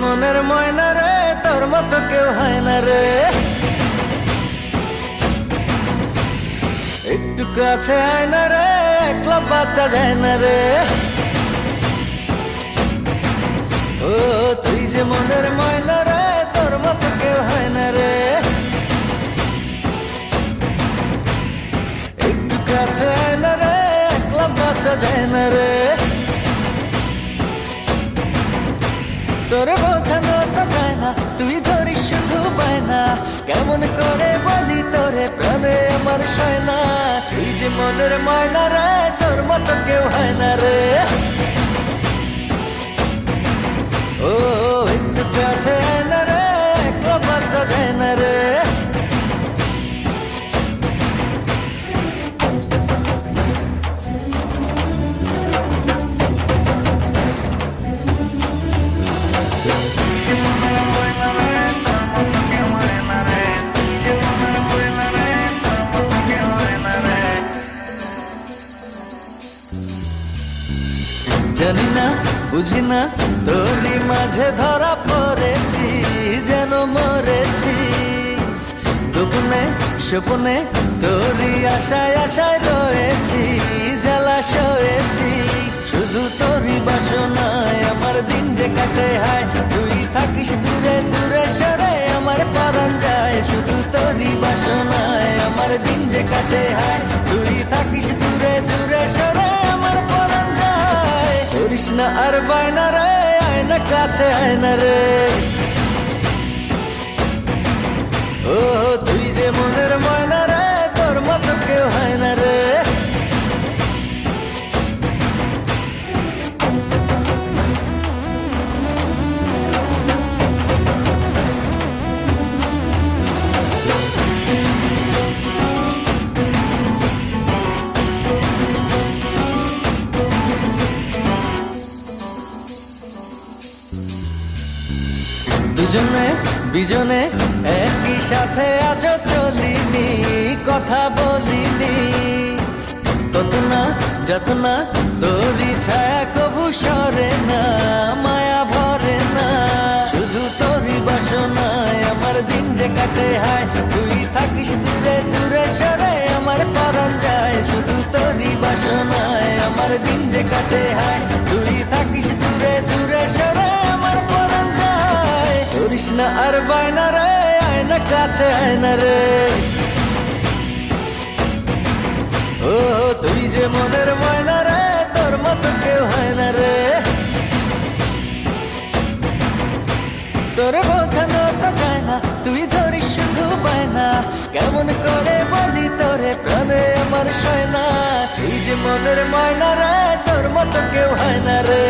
মনের ময়না রে, তোর মতো কেউ হয় না রে। একটু কাছে আয় না রে, একলা বাচ্চা যায় না রে। ও তুই যে মনের ময়না রে, তোর মতো কেউ হয় না রে। একটু কাছে আয় না রে, একলা বাচ্চা যায় না রে। তোরে বোঝানো তো যায় না, তুই ধরিস শুধু পায় না। কেমন করে বলি তোরে, প্রাণে আমার সয় না। তুই যে মনের ময়না রে, তোর মতো কেউ হয় না রে। ও একটু কাছে আয় না রে, একলা বাচ্চা যায় না রে। জানি না বুঝি না, তোরই মাঝে ধরা পড়েছি, যেন মরেছি। দুপুনে স্বপ্নে তোরই আশায় আশায় রয়েছি, জ্বালা সয়েছি। শুধু তোরই বাসনায় আমার দিন যে কাটে হায়। তুই থাকিস দূরে দূরে সরে, আমার পরাণ যায়। শুধু তোরই বাসনায় আমার দিন যে কাটে হায়। তুই থাকিস দূরে দূরে সরে, আমার পরাণ যায়। করিস না আর বায়না রে, আয় না কাছে আয় না রে। ও তুই যে মনের ময়না রে, তোর মতো কেউ হয় না রে। দুজনে বিজনে একই সাথে আজও চলিনি, কথা বলিনি। কত না যত না তোরই ছায়া কবু সরে না, মায়া ভরে না। শুধু তোরই বাসনায় আমার দিন যে কাটে হায়। তুই থাকিস দূরে দূরে সরে, আমার পরাণ যায়। শুধু তোরই বাসনায় আমার দিন যে কাটে হায়। তুই থাকিস দূরে দূরে সরে, আমার পরাণ যায়। করিস না আর বায়না রে, আয় না কাছে আয় না রে। ও তুই যে মনের ময়না রে, তোর মতো কেউ হয় না রে। তোরে বোঝানো তো যায় না, তুই ধরিস শুধু পায় না। কেমন করে বলি তোরে, প্রাণে আমার সয় না। তুই যে মনের ময়না রে, তোর মতো কেউ হয় না রে।